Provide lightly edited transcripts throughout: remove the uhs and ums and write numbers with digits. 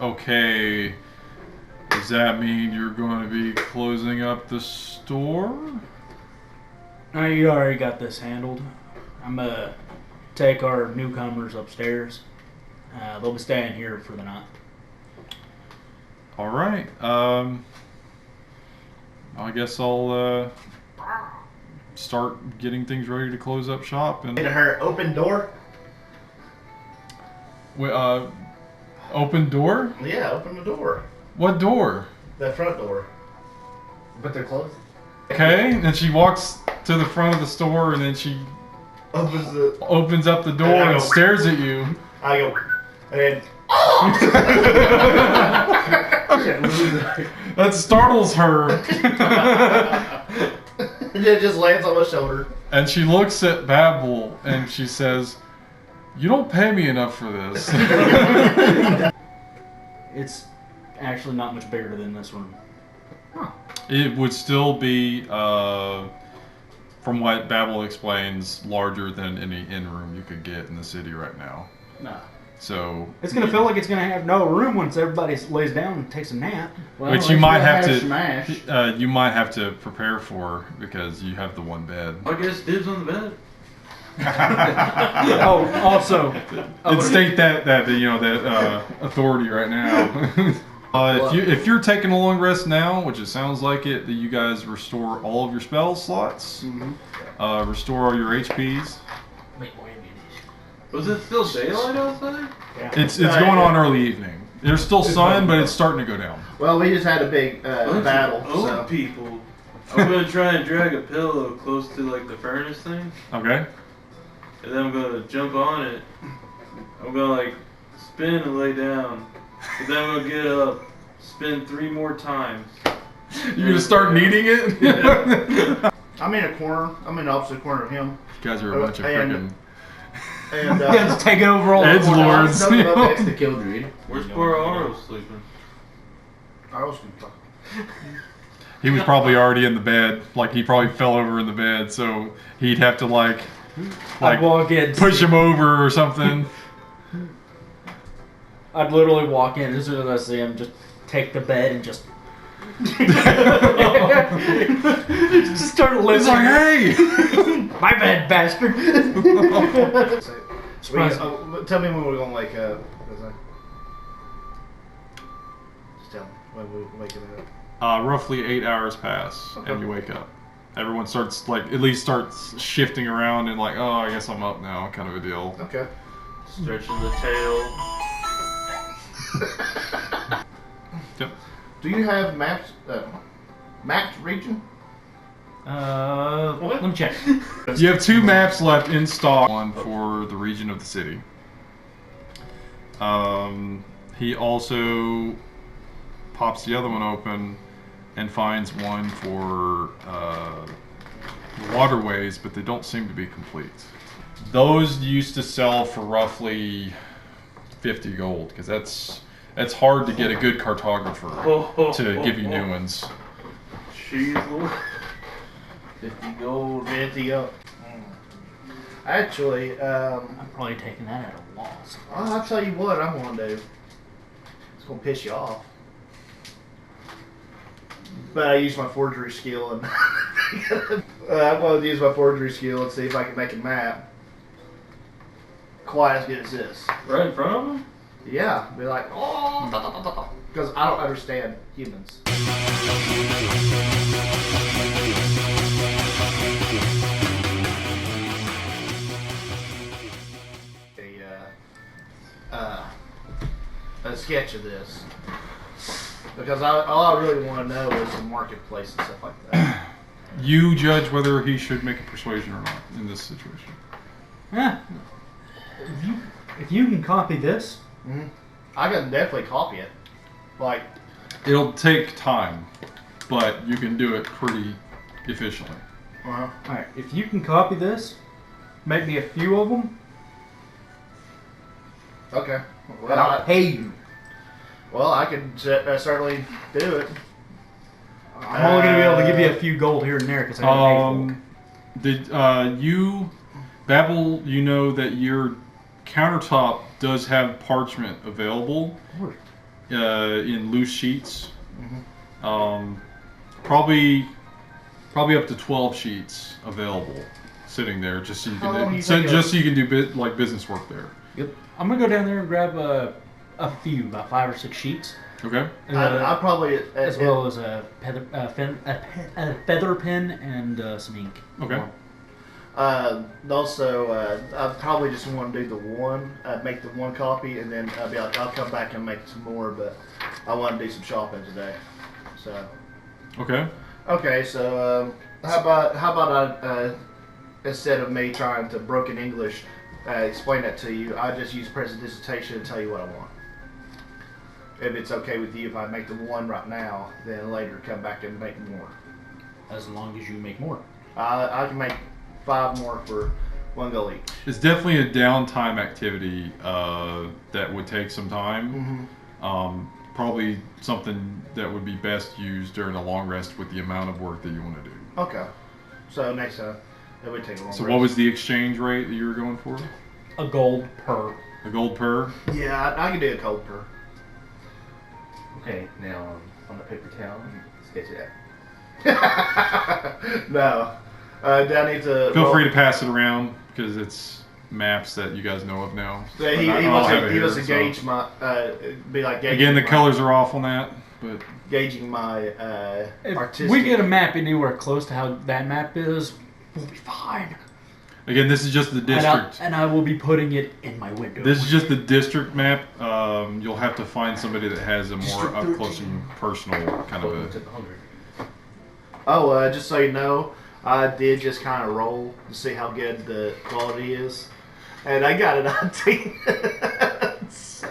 Okay, does that mean you're going to be closing up the store? You already got this handled. I'm gonna take our newcomers upstairs. They'll be staying here for the night. All right. I guess I'll start getting things ready to close up shop. And In her open door? Open door? Yeah, open the door. What door? The front door. But they're closed. Okay, and then she walks to the front of the store, and then she opens up the door and stares at you. I go, and then That startles her. and it just lands on my shoulder. And she looks at Babel and she says, "You don't pay me enough for this." It's actually not much bigger than this one. Huh. It would still be, from what Babel explains, larger than any inn room you could get in the city right now. Nah. So It's gonna feel like it's gonna have no room once everybody lays down and takes a nap. Well, which you might have to smash. you might have to prepare for because you have the one bed. I guess dibs on the bed. Oh, also, And state that authority right now. If you're taking a long rest now, which it sounds like it, that you guys restore all of your spell slots, restore all your HPs. Was it still daylight outside? yeah. It's going on early evening. There's still sun, but it's starting to go down. Well, we just had a big battle. Old So. people. I'm gonna try and drag a pillow close to like the furnace thing, Okay. and then I'm gonna jump on it. I'm gonna like spin and lay down, and then I'm gonna get up, spin 3 more times. You're gonna start needing it. I'm in a corner. I'm in the opposite corner of him. You guys are a bunch of freaking And Let's take over all the edgelords. Nothing up next to Kildreed. Where's poor Aro sleeping? I was gonna He was probably already in the bed. Like he probably fell over in the bed, so he'd have to like I'd walk in, push him over or something. I'd literally walk in as soon as I see him, just take the bed and just just start He's lifting. like, "Hey!" My bad, bastard. tell me when we're gonna wake up. Just tell me when we're waking up. Roughly 8 hours pass, and you wake up. Everyone starts starts shifting around and like, oh, I guess I'm up now, kind of a deal. Okay. Stretching the tail. Yep. Do you have maps? Mapped region? Let me check. You have 2 maps left in stock. One for the region of the city. He also pops the other one open and finds one for the waterways, but they don't seem to be complete. Those used to sell for roughly 50 gold, because that's hard to get a good cartographer to give you new ones. Jeez, Lord. 50 gold, 50 gold. Actually, I'm probably taking that at a loss. I'll tell you what I'm gonna do. It's gonna piss you off. But I use my forgery skill and I'm gonna use my forgery skill and see if I can make a map quite as good as this. Right in front of him? Yeah, be like, oh, because I don't understand humans. A sketch of this, because all I really want to know is the marketplace and stuff like that. You judge whether he should make a persuasion or not in this situation. Yeah. If you can copy this, I can definitely copy it. Like, It'll take time, but you can do it pretty efficiently. all right. If you can copy this, make me a few of them, okay. and I'll pay you. Well, I could certainly do it. I'm only gonna be able to give you a few gold here and there because I got Did you, Babel? You know that your countertop does have parchment available. in loose sheets. Mhm. Probably up to 12 sheets available, sitting there, just so you How long can do you think just so you can do business work there. I'm gonna go down there and grab a few, about 5 or 6 sheets, Okay. I probably as well as a feather pen and some ink. Okay. Also, I probably just want to do the one, make the one copy, and then I'll be like, I'll come back and make some more. But I want to do some shopping today. So. Okay. Okay, so how about I instead of me trying to broken English explain that to you, I just use presentation and tell you what I want. If it's okay with you, if I make the one right now, then later come back and make more. As long as you make more. I can make 5 more for 1 gold each. It's definitely a downtime activity that would take some time. Probably something that would be best used during a long rest with the amount of work that you want to do. Okay. So next time, it would take a long So rest. what was the exchange rate that you were going for? A gold per. A gold per? Yeah, I can do a cold per. Okay, now on the paper towel, sketch it out. No. Do I need to Feel roll? free to pass it around because it's maps that you guys know of now. So But he I'll have it was here, to so- gauge my be like gauging Again, the my, colors are off on that, but gauging my If artistic. we get a map anywhere close to how that map is, we'll be fine. again, this is just the district. And I will be putting it in my window. This is just the district map. You'll have to find somebody that has a more District up close and personal kind of Welcome to a. the 100. Oh, just so you know, I did just kind of roll to see how good the quality is, and I got it 19. So,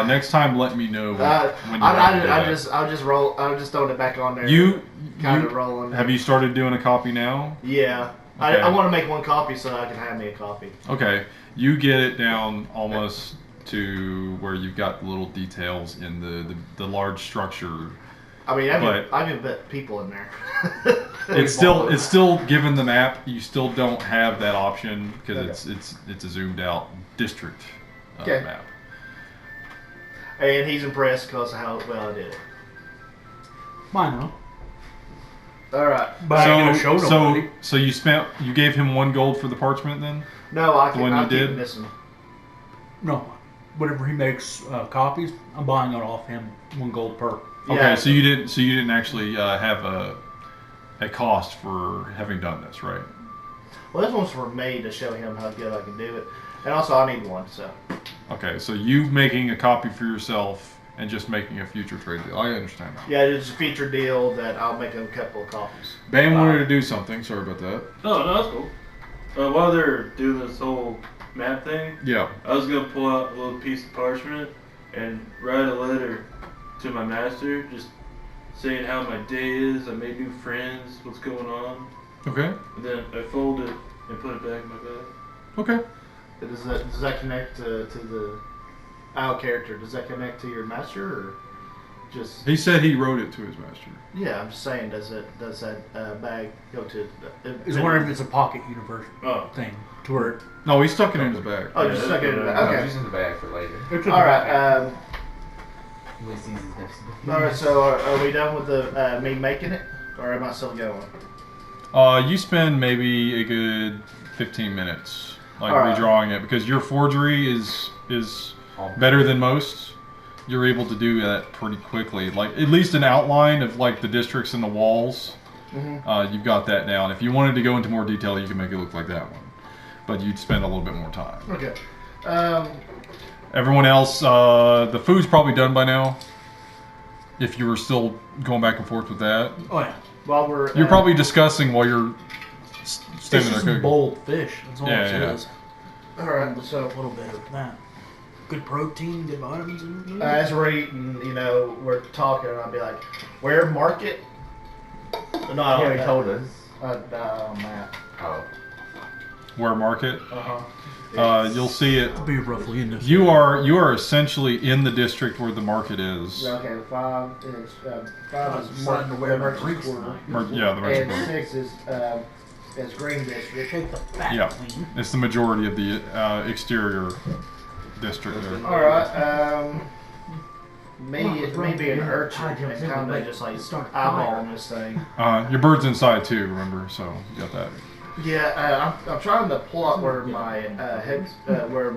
Next time, let me know when you I'll just roll. I'll just throw it back on there. You kind of rolling. have you started doing a copy now? Yeah, Okay. I want to make 1 copy so I can have me a copy. Okay, you get it down almost to where you've got the little details in the large structure. I mean, But- I can put people in there. It's still given the map. You still don't have that option because Okay. it's a zoomed out district Okay. map. And he's impressed because of how well I did it. Mine, though. All right. But I ain't gonna show nobody. So you gave him 1 gold for the parchment then? No, I The can. one you I'll keep did? missing. No. Whatever he makes copies, I'm buying it off him. 1 gold per. Okay, Yeah. so you didn't actually have a cost for having done this, right? Well, this one's for me to show him how good I can do it, and also I need 1. So. Okay, so you making a copy for yourself and just making a future trade deal. I understand that. Yeah, it's a feature deal that I'll make a couple of copies. Bam wanted to do something. Sorry about that. No, that's cool. While they're doing this whole map thing, Yeah. I was gonna pull out a little piece of parchment and write a letter to my master, just saying how my day is. I made new friends. What's going on? Okay. And then I fold it and put it back in my bag. Okay. Does that connect to the our character? Does that connect to your master or just? He said he wrote it to his master. Yeah, I'm just saying. Does that bag go to? Is wondering if it's a pocket universe Oh, thing to where it, No, he stuck it in his bag. Oh, just stuck it in the No, bag. just in the bag for later. it's Okay. All right. When he sees his next All right. So are we done with the me making it, or am I still going? You spend maybe a good 15 minutes like All right. redrawing it because your forgery is better than most. You're able to do that pretty quickly. Like at least an outline of like the districts and the walls. Mm-hmm. You've got that down. If you wanted to go into more detail, you can make it look like that one, but you'd spend a little bit more time. Okay. Everyone else, the food's probably done by now. If you were still going back and forth with that, oh yeah, While we're you're probably discussing while you're it's standing there just cooking. boiled fish. That's all Yeah, it yeah. is. all right. A So little bit of that. Good protein, good vitamins. And as we're eating, we're talking, and I'll be like, "Where market?" No, I Yeah, don't he know. told us. Map. Oh. Where market? Uh-huh. You'll see it. be roughly in this. You are essentially in the district where the market is. Okay, 5 is starting to wear my merchant drinks quarter, Yeah, the merchant and quarter. 6 is green district. Take the fat Yeah, clean. it's the majority of the exterior district there. All right. me being an urchin and kind of just like eyeballing this thing. Your bird's inside too, remember? So you got that. Yeah, I'm trying to plot where my where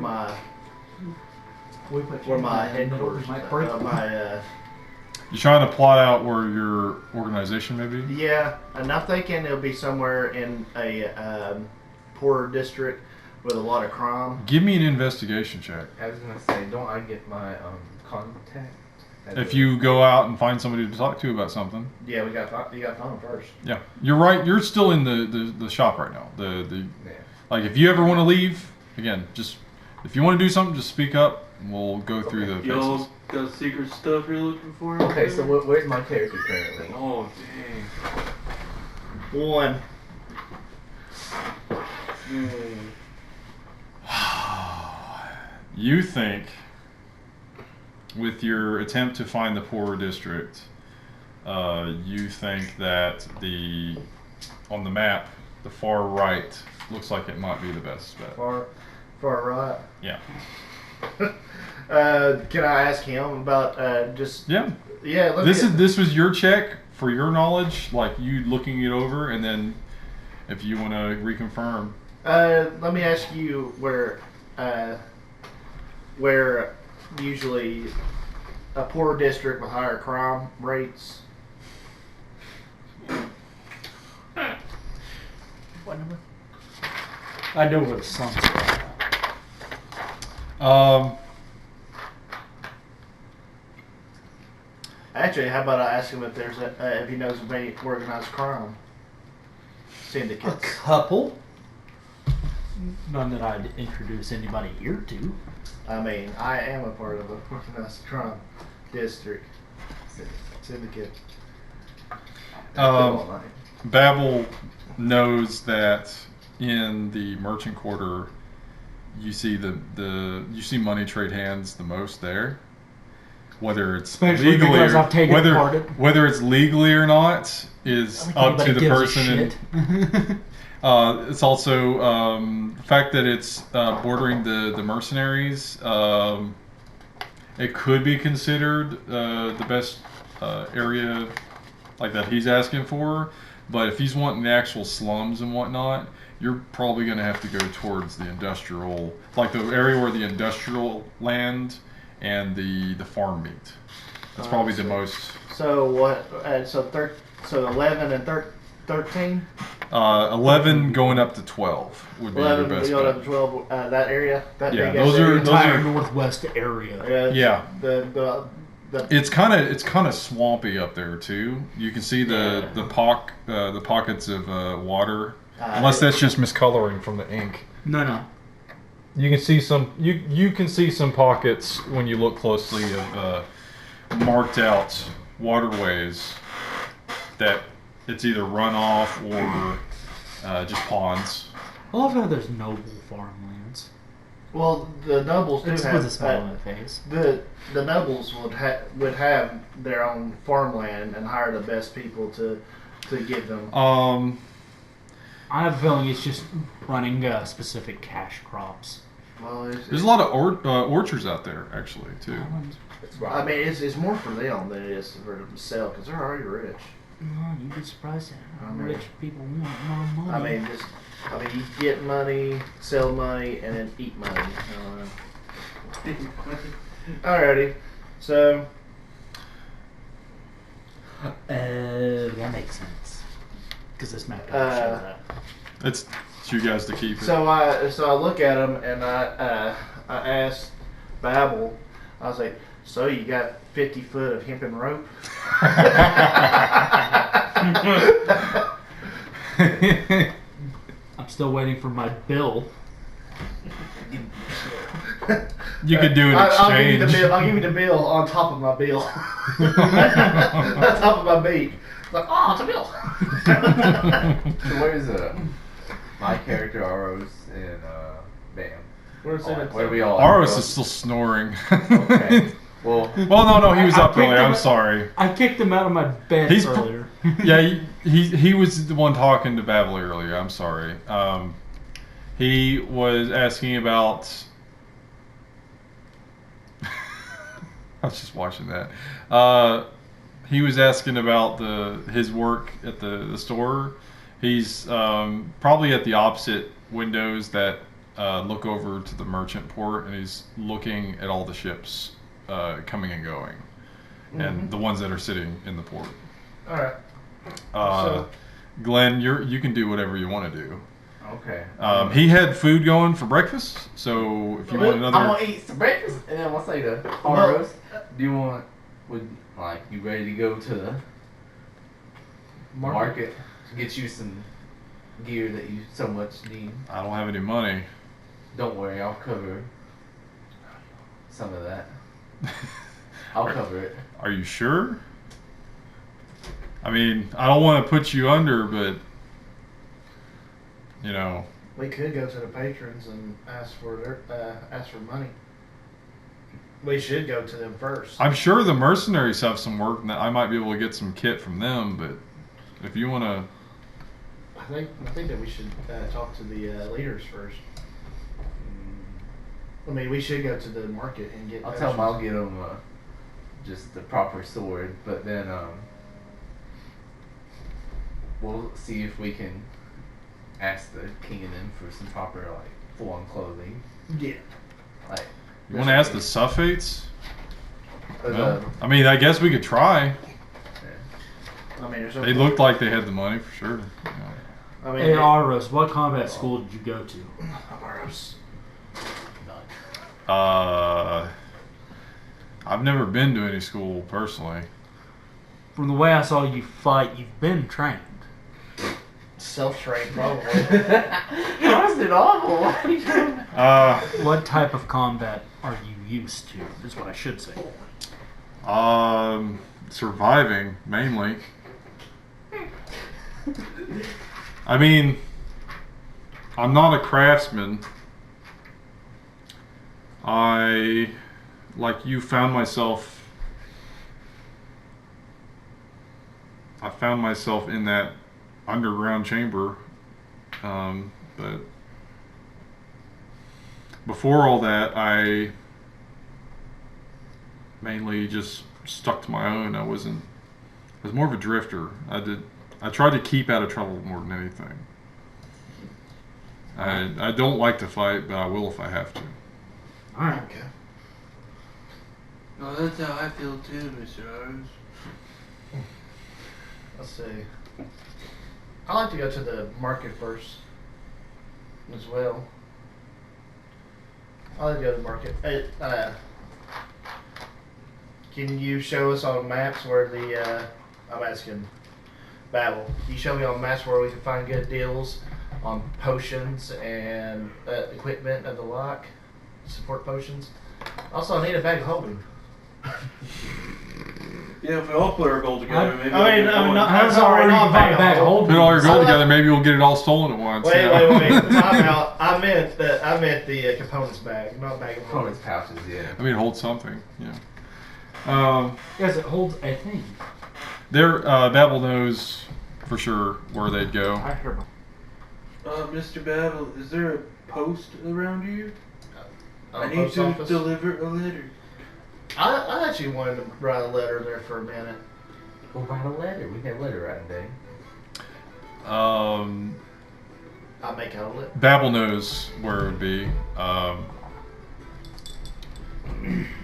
my headquarters, You're trying to plot out where your organization may be? Yeah, and I'm thinking it'll be somewhere in a poorer district with a lot of crime. Give me an investigation check. I was gonna say, don't I get my contact? If you go out and find somebody to talk to about something. Yeah, you got to find them first. Yeah, you're right. You're still in the shop right now. Like if you ever want to leave, again, just if you want to do something, just speak up, and we'll go through the Y'all faces. got secret stuff you're looking for? Okay, so where's my character currently? Oh, dang. 1. You think, with your attempt to find the poorer district, you think that on the map, the far right looks like it might be the best bet. Far right. Yeah. Can I ask him about just? Yeah. Yeah. This was your check for your knowledge, like you looking it over, and then if you want to reconfirm. Let me ask you where usually a poor district with higher crime rates. What number? I know where the sun's at. Actually, how about I ask him if there's if he knows of any organized crime A syndicates? couple. None that I'd introduce anybody here to. I mean, I am a part of a organized crime district syndicate. Babel knows that in the merchant quarter, you see you see money trade hands the most there. Whether it's Especially legally because or, I've taken part in. whether it's legally or not is I don't up to think the anybody gives a person. shit. It's also the fact that it's bordering the mercenaries. It could be considered the best area like that he's asking for, but if he's wanting the actual slums and whatnot, you're probably going to have to go towards the industrial, like the area where the industrial land and the farm meet. That's probably the most. So what? So 11 and 13. 11 going up to 12 would be 11 your best going bet. up to 12. That area. That Yeah, big those ass are- area? those Entire northwest area. Yeah. The It's kind of swampy up there too. You can see the pockets of water. Unless that's just miscoloring from the ink. No. You can see some. You can see some pockets when you look closely of marked out waterways that it's either runoff or just ponds. I love how there's noble farmlands. Well, the nobles do It's have with a smile on the face. the nobles would have their own farmland and hire the best people to give them. I have a feeling it's just running specific cash crops. Well, There's a lot of orchards out there actually too. I mean, it's more for them than it is for them to sell because they're already rich. No, you'd be surprised at how I mean- rich people want more money. I mean, you get money, sell money, and then eat money. Alrighty, so that makes sense. Because this map doesn't show that. It's you guys to keep it. so I look at him and I asked Babel. I was like, so you got 50 foot of hempen rope? I'm still waiting for my bill. You could do an I'll give you the exchange. bill. I'll give you the bill on top of my bill. On top of my beat. Like, oh, it's a bill. So where's my character Aros and Bam? Where's it? Where are we all? Aros is still snoring. Okay. Well, no, he was I up kicked earlier. him I'm out- sorry. I kicked him out of my bed He's- earlier. Yeah, he was the one talking to Babel earlier. I'm sorry. He was asking about. I was just watching that. He was asking about his work at the store. He's probably at the opposite windows that look over to the merchant port, and he's looking at all the ships coming and going, and the ones that are sitting in the port. All right. Glenn, you can do whatever you want to do. Okay. He had food going for breakfast, so if you want another, I'm gonna eat some breakfast, and then once I eat a hard roast, do you want? You ready to go to the market to get you some gear that you so much need? I don't have any money. Don't worry, I'll cover some of that. I'll cover it. Are you sure? I mean, I don't want to put you under, but you know. We could go to the patrons and ask for money. We should go to them first. I'm sure the mercenaries have some work, and I might be able to get some kit from them. But if you want to, I think that we should talk to the leaders first. I mean, we should go to the market and get. I'll tell them I'll get them just the proper sword, but then we'll see if we can ask the king and them for some proper full-on clothing. Yeah. You want to ask the Suffates? No? I mean, I guess we could try. Yeah. I mean, They looked like they had the money for sure. I mean, Hey, Aros, what combat school did you go to? Aros. I've never been to any school personally. From the way I saw you fight, you've been trained. Self-trained, probably. How is it awful? What type of combat are you used to, is what I should say. Surviving, mainly. I mean, I'm not a craftsman. Like you, found myself in that underground chamber, but before all that, I mainly just stuck to my own. I was more of a drifter. I tried to keep out of trouble more than anything. I don't like to fight, but I will if I have to. Alright. Okay. No, that's how I feel too, Mr. Ars. Let's see. I like to go to the market first, as well. I like to go to the market. Hey, can you show us on maps where I'm asking Babel. Can you show me on maps where we can find good deals on potions and equipment of the lock? Support potions. Also, I need a bag of holding. Yeah, if we all put our gold together, maybe. I'm not. I'm How's sorry, already not back bag of holding. Put all your gold I together, maybe we'll get it all stolen at once. Wait. Yeah. Time out. I meant the components bag, not bag of holding. Components pouches, yeah. I mean, hold something. Yeah. Yes, it holds a thing. Babel knows for sure where they'd go. I heard. Mr. Babel, is there a post around here? I need Post to office? deliver a letter. I actually wanted to write a letter there for a minute. We'll write a letter. We have letter writing day. I'll make out a letter. Babel knows where it would be.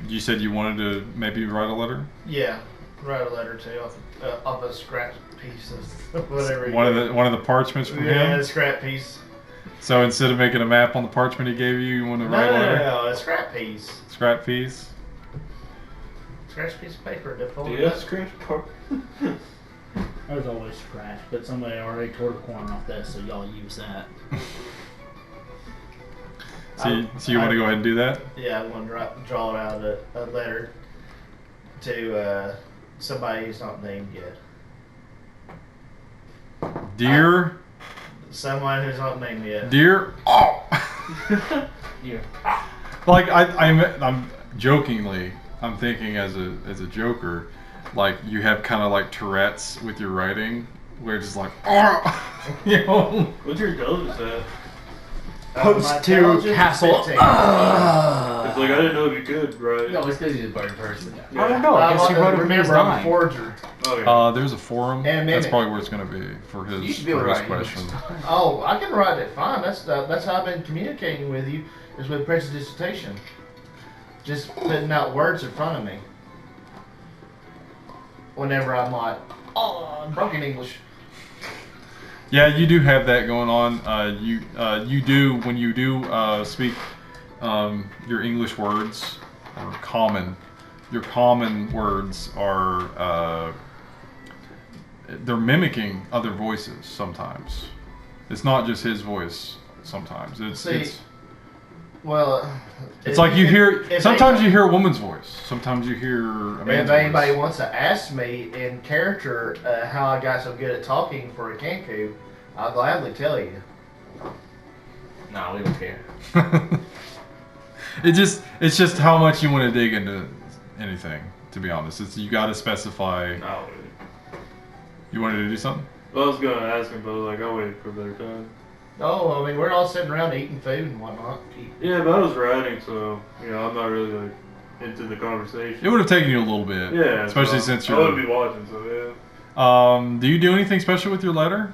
You said you wanted to maybe write a letter? Yeah, write a letter too off a scrap piece of whatever. One of the parchments from yeah, him? a scrap piece. So instead of making a map on the parchment he gave you, you want to write a letter? No, a scrap piece. Scrap piece? Scratch piece of paper to fold it Yeah, up. scratch part. I was always scratched, but somebody already tore the corner off that, so y'all use that. So you want to go ahead and do that? Yeah, I want to draw out a letter to somebody who's not named yet. Dear, Someone who's not named yet. dear, oh! Yeah. Like I'm jokingly, I'm thinking as a joker, like you have kind of like Tourette's with your writing, where it's just like, oh! You know? What's your intelligence at? Post my to intelligence castle. 15. It's like I didn't know if you could, right? No, it's because he's a bird person. I don't know. I guess he wrote it when he was remember, I'm a dying. forger. Oh, yeah. There's a forum. And That's mimic. probably where it's going to be for You his, should be able for to his write question. Oh, I can write it fine. That's how I've been communicating with you, is with prestidigitation. Just putting out words in front of me. Whenever I'm like, oh, broken English. Yeah, you do have that going on. You do when you do speak your English words or common. Your common words are they're mimicking other voices sometimes. It's not just his voice. Sometimes it's Well, it's like you hear. if Sometimes anybody- you hear a woman's voice. Sometimes you hear a man's If anybody voice. wants to ask me in character how I got so good at talking for a Kenku, I'll gladly tell you. No, we don't care. It's just how much you want to dig into anything. To be honest, it's you got to specify. No. You wanted to do something. Well, I was going to ask him, but like, I'll wait for a better time. Oh, I mean, we're all sitting around eating food and whatnot. Yeah, but I was writing, so, you know, I'm not really, like, into the conversation. It would have taken you a little bit. Yeah. Especially so since I wouldn't you're. be watching, so yeah. Do you do anything special with your letter?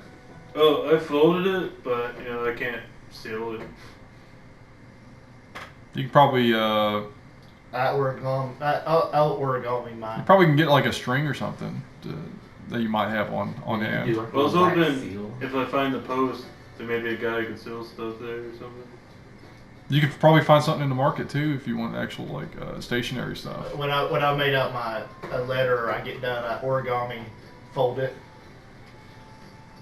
Oh, I folded it, but, you know, I can't seal it. You could probably you Origami mine. probably can get like a string or something that you might have on hand. Do like Well, I was a wax hoping seal. if I find the post, that maybe a guy could seal stuff there or something. You could probably find something in the market too if you want actual like stationary stuff. When I made out a letter, or I get done, I origami fold it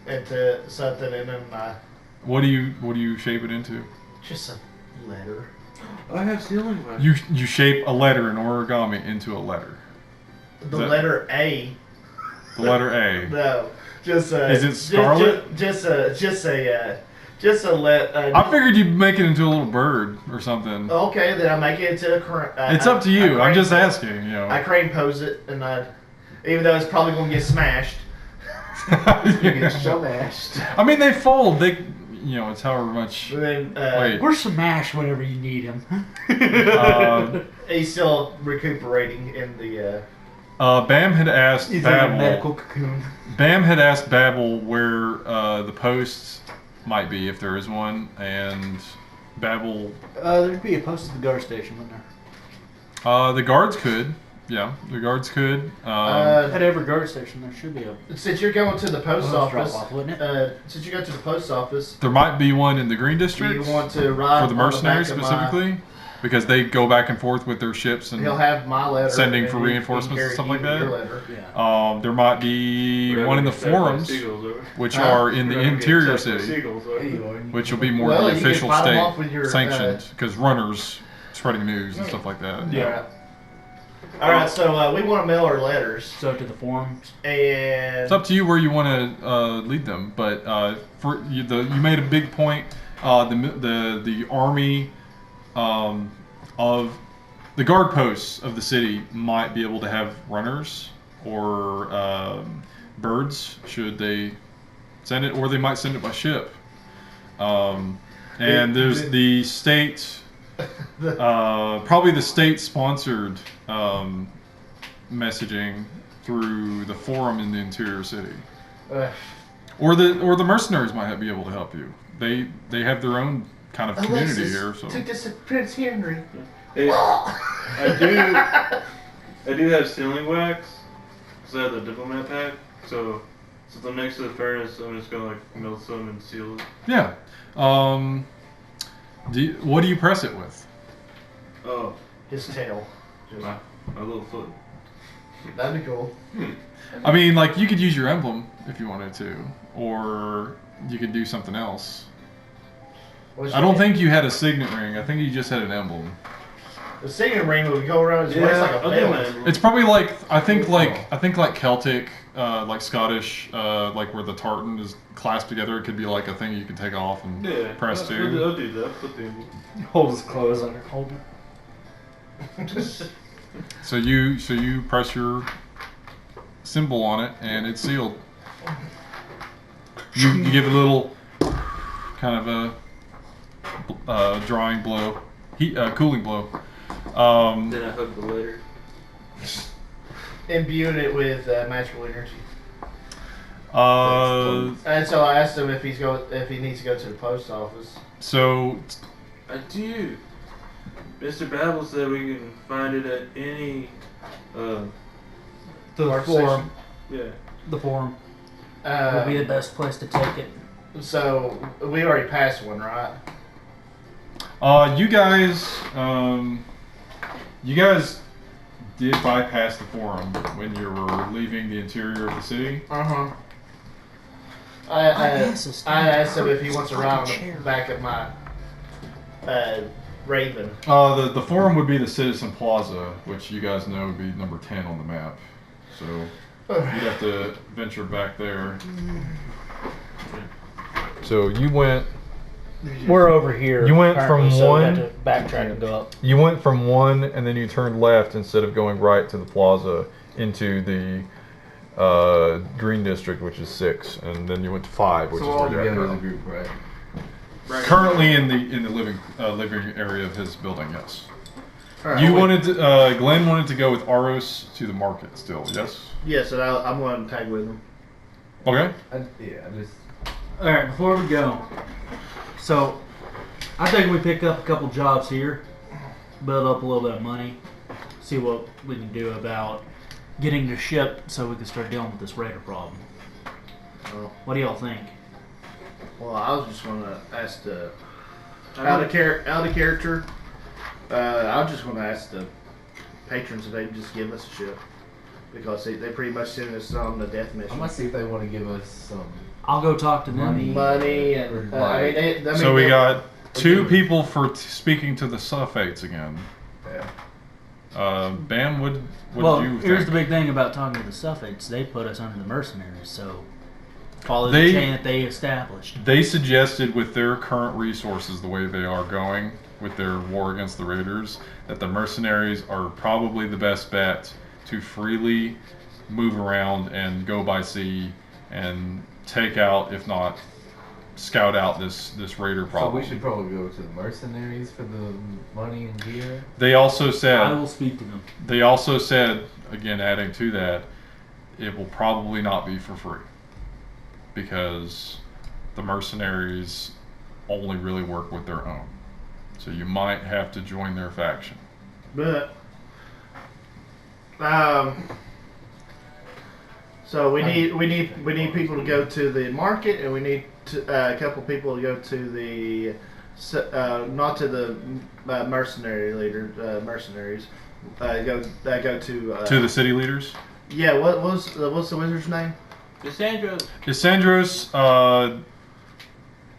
into something, and then What do you shape it into? just a letter. I have sealing wax. You shape a letter in origami into a letter. The That- letter A. The letter A. No, just Is it scarlet? Just a let. I figured you'd make it into a little bird or something. Okay, then I make it into a crane. It's up to you. I'm just asking. You know. I crane pose it, and even though it's probably gonna get smashed. You get so mashed. I mean, they fold. It's however much. But then Wait. We're Smash whenever you need him. he's still recuperating in the. Bam had asked He's in a Babel. medical cocoon. Bam had asked Babel where the post might be if there is one, and Babel. There'd be a post at the guard station, wouldn't there? The guards could. Yeah, the guards could. At every guard station, there should be a Since you're going to the post drop office, off, wouldn't it? since you go to the post office, There might be one in the Green do District you want to ride for the on mercenaries back of specifically, because they go back and forth with their ships and. He'll have my letter. Sending and for he can reinforcements and carry stuff you like that? your letter. Yeah. There might be We're one in the gonna get attacked by forums, seagulls, are we? which Huh? are in We're the gonna get interior attacked by city, seagulls, are we? which will be more Well, the you can official fight 'em state off with your, sanctioned, because runners spreading news and stuff like that. Yeah. All right. So we want to mail our letters, So to the forums. and It's up to you where you want to lead them, but you made a big point. The army of the guard posts of the city might be able to have runners or birds should they send it, or they might send it by ship. And there's the state. Probably the state-sponsored messaging through the forum in the interior city, or the mercenaries might be able to help you. They have their own kind of community here. So took this to Prince Henry. Hey, I do have sealing wax, because I have the diplomat pack, so since I'm next to the furnace, I'm just gonna like melt some and seal it. yeah. What do you press it with? Oh, His tail. Just, my little foot. that'd be cool. I mean, like you could use your emblem if you wanted to, or you could do something else. I don't think you had a signet ring. I think you just had an emblem. the signet ring would go around his waist like a I'll do my belt. emblem. It's probably like I think like Celtic, like Scottish, like where the tartan is clasped together. It could be like a thing you can take off and Yeah, press I'll to. do that. Put the emblem. Hold his clothes under. Hold it. So you press your symbol on it and it's sealed. You give it a little kind of a drying blow, cooling blow. Then I hooked the letter. Imbuing it with magical energy. Uh, And so I asked him if he needs to go to the post office. so I do. Mr. Babel said we can find it at any. The Work forum. Yeah. The forum would be the best place to take it. So we already passed one, right? you guys did bypass the forum when you were leaving the interior of the city. Uh-huh. I asked him if he wants to ride on the back of my Raven. The forum would be the Citizen Plaza, which you guys know would be number 10 on the map. So you'd have to venture back there. So you went. We're over here. You went currently, from so we one- have to backtrack and go up. You went from 1, and then you turned left instead of going right to the plaza into the green district, which is 6, and then you went to 5, which So is all where you're at together as a now. group, right? Right. Currently in the living area of his building, yes. All right, You wait. wanted to, Glenn wanted to go with Aros to the market still, yes? Yes, and I'm going to tag with him. Okay. I just. All right, before we go, so I think we pick up a couple jobs here, build up a little bit of money, see what we can do about getting the ship so we can start dealing with this raider problem. Well, What do y'all think? I was just going to ask the out of character. I was just going to ask the patrons if they'd just give us a ship because they pretty much sent us on the death mission. I'm gonna see if they want to give us some. I'll go talk to them. Money and So we got 2 people for speaking to the Sulfates again. Yeah. Bam, what Well, you here's think? the big thing about talking to the Sulfates. They put us under the mercenaries, so follow They- the chain that they established. They suggested with their current resources, the way they are going with their war against the raiders, that the mercenaries are probably the best bet to freely move around and go by sea and take out, if not scout out this raider So problem. we should probably go to the mercenaries for the money and gear. They also I said, will speak to them. again, adding to that, it will probably not be for free because the mercenaries only really work with their own. So you might have to join their faction. But so we need people to go to the market, and we need a couple people to go to the not to the mercenary leader mercenaries. Go to To the city leaders, yeah. What's the wizard's name? Cassandra. Isandros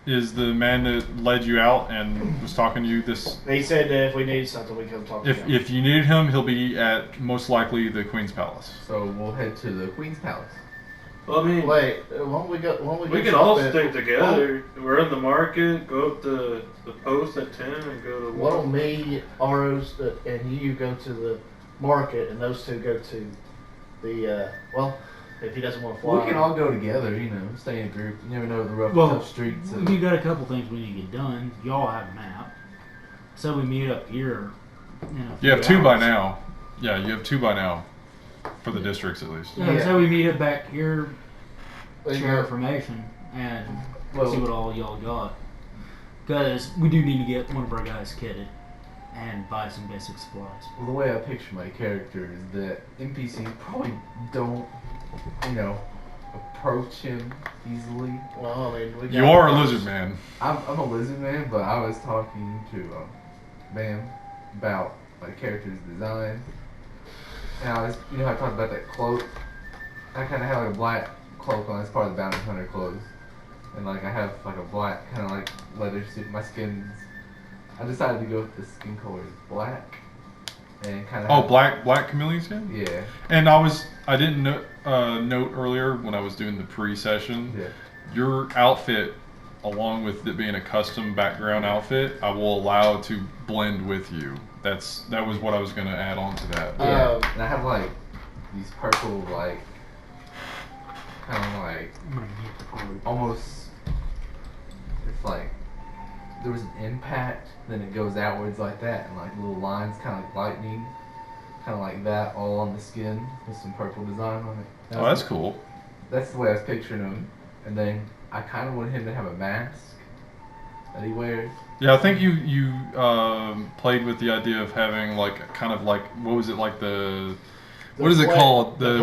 is the man that led you out and was talking to you. He said that if we need something, we come talk to him. If you needed him, he'll be at most likely the Queen's Palace. So we'll head to the Queen's Palace. Well, I mean, Wait, won't we go? Won't we? we go can all shopping? stick together. We're in the market. Go up the post at 10 and go to Why one. don't me, Aros, and you go to the market, and those 2 go to the if he doesn't want to fly. We can all go together, stay in a group. You never know the rough, Well, tough streets. Of, we got a couple things we need to get done. Y'all have a map. So we meet up here. You have 2 by now. Yeah, you have 2 by now for the districts at least. Yeah, Yeah. so we meet up back here, And, share information, and Well- see what all y'all got. Because we do need to get one of our guys kitted and buy some basic supplies. well, the way I picture my character is that NPCs probably don't, approach him easily. well, I mean, we got You are a lizard man. I'm a lizard man, but I was talking to Bam about my character's design. And I was, I talked about that cloak. I kind of have like a black cloak on. It's part of the bounty hunter clothes, and like I have like a black kind of like leather suit. My skin's. I decided to go with the skin color is black, and kind of. Oh, black chameleon skin. Yeah. And I didn't note earlier when I was doing the pre-session. Yeah. Your outfit, along with it being a custom background outfit, I will allow to blend with you. That was what I was going to add on to that. Yeah. And I have like these purple like kind of like I'm gonna get the code. almost. It's like there was an impact, then it goes outwards like that, and like little lines, kind of like lightning, kind of like that, all on the skin with some purple design on it. Oh, that's cool. That's the way I was picturing him. And then I kind of wanted him to have a mask that he wears. Yeah, I think you played with the idea of having like kind of like what was it like what is it called the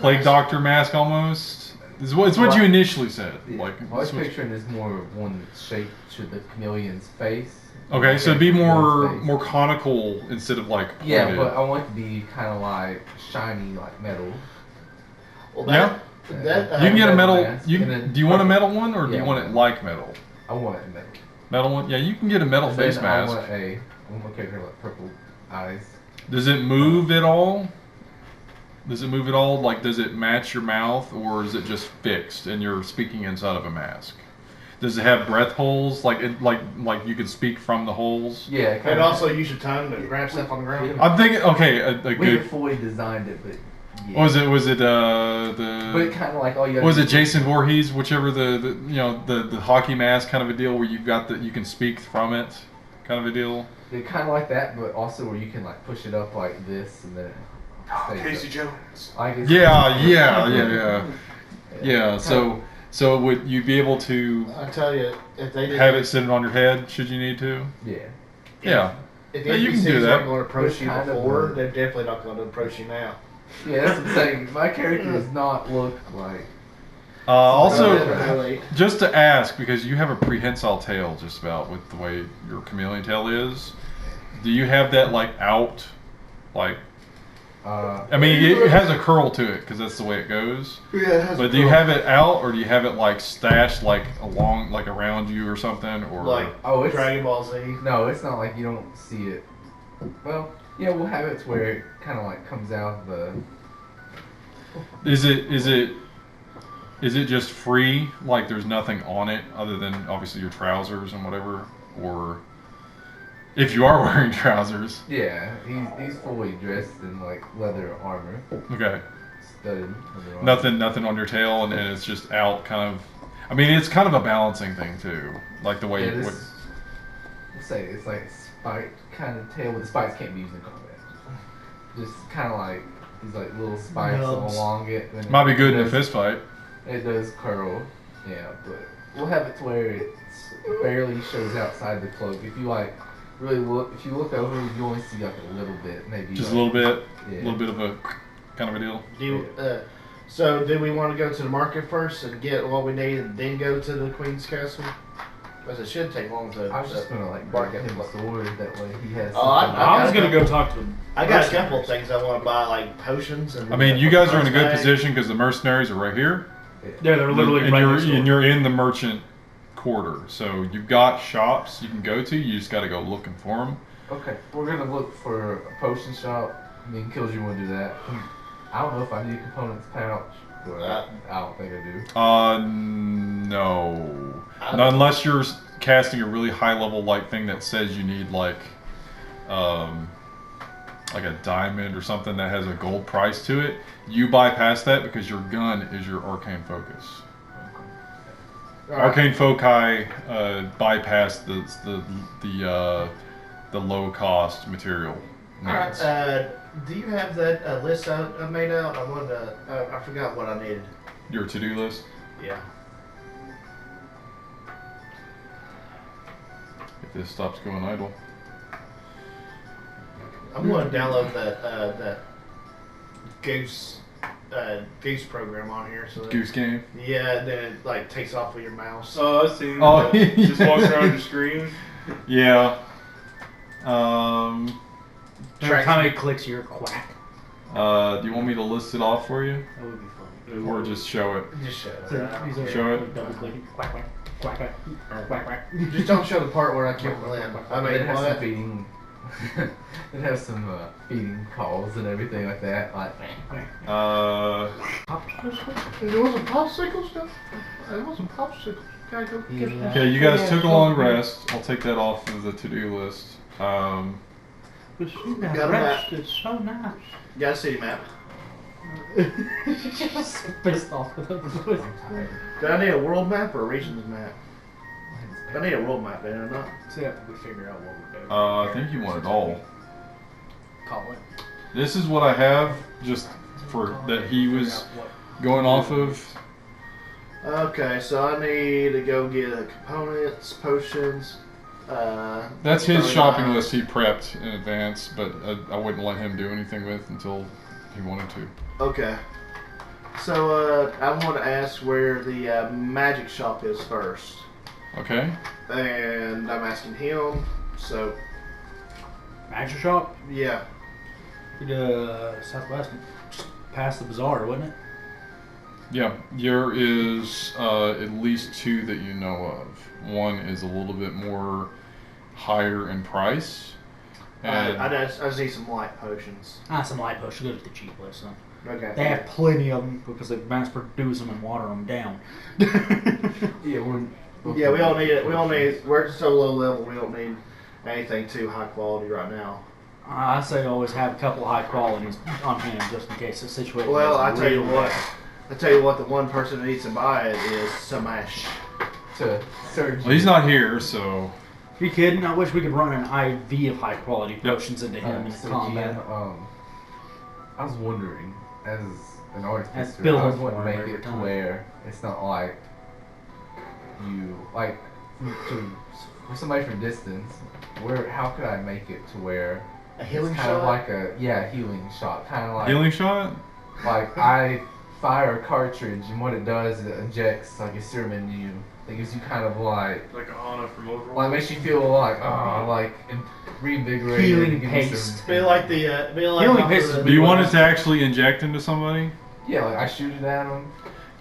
plague doctor mask almost. It's what you initially said. Yeah. Like I was picturing is more of one shape to the chameleon's face. okay, so it'd be more conical instead of like pointed. Yeah, but I want it to be kind of like shiny, like metal. Well, Yeah. You can get a metal. Do you want a metal one or do you want it like metal? I want it metal. Metal one? Yeah, you can get a metal And face then mask. I want my character like purple eyes. Does it move at all? Does it move at all? Like, does it match your mouth, or is it just fixed and you're speaking inside of a mask? Does it have breath holes? Like you can speak from the holes? Yeah. And also use your tongue to grab stuff on the ground. I'm thinking. Okay, a We good. haven't fully designed it, but yeah. Was it But the? kind of like all you. Was it Jason Voorhees? Whichever the hockey mask kind of a deal where you've got you can speak from it, kind of a deal. They're kind of like that, but also where you can like push it up like this and then. Casey Jones. I guess. Yeah. So would you be able to I tell you, if they didn't have it sitting on your head should you need to? Yeah. Yeah. If Yeah, you can NPCs do that. aren't going to approach you Kind of before, a- they're definitely not going to approach you now. Yeah, that's what I'm saying. My character does not look like. Also, Really. just to ask, because you have a prehensile tail just about with the way your chameleon tail is, do you have that like out? Like, I mean, it has a curl to it because that's the way it goes. Yeah, it has But do you have it out, or do you have it like stashed like along, like around you or something, or like Oh, it's Dragon Ball Z? no, it's not like you don't see it. Well, yeah, we'll have it to where it kind of like comes out the. is it just free? Like there's nothing on it other than obviously your trousers and whatever, or if you are wearing trousers? Yeah, he's fully dressed in like leather armor, Okay. studded leather armor. Nothing on your tail, and it's just out kind of. I mean, it's kind of a balancing thing too, like the way. Yeah, this, we'll say it's like a spiked kind of tail, but the spikes can't be used in combat. Just kind of like these like little spikes Nubs. along it. And might be good in a does- fist fight. It does curl, yeah, but we'll have it to where it barely shows outside the cloak. If you like really look, if you look over, you only see like a little bit, maybe. Just like, a little bit, Yeah. a little bit of a kind of a deal. Do you, so do we want to go to the market first and get what we need and then go to the Queen's Castle? Because it should take long to. I was just gonna like Mark bark it. him a sword that way he has. Oh, something. I was gonna go talk to them. I got a couple of things I want to buy, like potions and. I mean, you guys are in a good Bag. position because the mercenaries are right here, Yeah, they're literally and right you're next door. and you're in the merchant quarter. So you've got shops you can go to. You just got to go looking for them. Okay, we're gonna look for a potion shop. I mean, Kills, you want to do that? I don't know if I need a components pouch, but I don't think I do. No. Not unless you're casting a really high level like thing that says you need like a diamond or something that has a gold price to it. You bypass that because your gun is your arcane focus. All right. Arcane foci bypass the low cost material All right. needs. Do you have that list I made out? I wanted to. I forgot what I needed. Your to-do list. Yeah. If this stops going idle. I'm going to download that Goose program on here. So that, Goose game. Yeah, and then it like takes off with your mouse. Oh, I've seen Oh, that. Just walks around yeah. your screen. Yeah. Every time it clicks, you're quack. Do you want me to list it off for you, That would be funny. or just show it? Just show it. These are Show it. double clicking. Quack quack. Quack quack. Quack quack. Just don't show the part where I killed Glenn. I it mean, has some what? feeding. It has some feeding calls and everything like that. Like, There was some popsicle stuff. There was some popsicles. Gotta go get Yeah. that. Okay, you guys took a long rest. I'll take that off of the to-do list. But she got Got a rest. map. It's so nice. You got a city map. Just pissed off with it. Do I need a world map or a regions map? I need a world map, man. I'm not. See after we figure out what we're doing. I think you want it all. Call it. This is what I have, just for that he was going off of. Okay, so I need to go get components, potions. That's his probably shopping not- list he prepped in advance, but I wouldn't let him do anything with until he wanted to. Okay. So I want to ask where the magic shop is first, Okay. and I'm asking him. So Magic shop? yeah, Southwest, just past the bazaar, wasn't it? Yeah, there is at least two that you know of. One is a little bit more higher in price. And I just need some light potions. Some light potions. Go to the cheap list. Son. Okay. They have plenty of them because they mass produce them and water them down. Yeah, Yeah, we don't need it. We don't need. We're so low level. We don't need anything too high quality right now. I say always have a couple of high qualities on hand just in case the situation. Well, I gets tell you real what. bad. I tell you what. The one person who needs to buy it is Samash. to surge. well, he's not here, so You kidding? I wish we could run an IV of high quality potions into him in so combat. GM, I was wondering, as an artist, build I was for wanting to him make every it to time. where it's not like you like for somebody from distance. How could I make it to where A healing it's kind of shot? like a healing shot, kind of like healing shot. like I fire a cartridge and what it does is it injects like a serum into you. It gives you kind of like Anna from Overwatch. Well, it makes you feel like reinvigorated. Healing give you paste. some- Be like the. Be like Healing after paste the- is Do you want it to actually inject into somebody? Yeah, like I shoot it at them.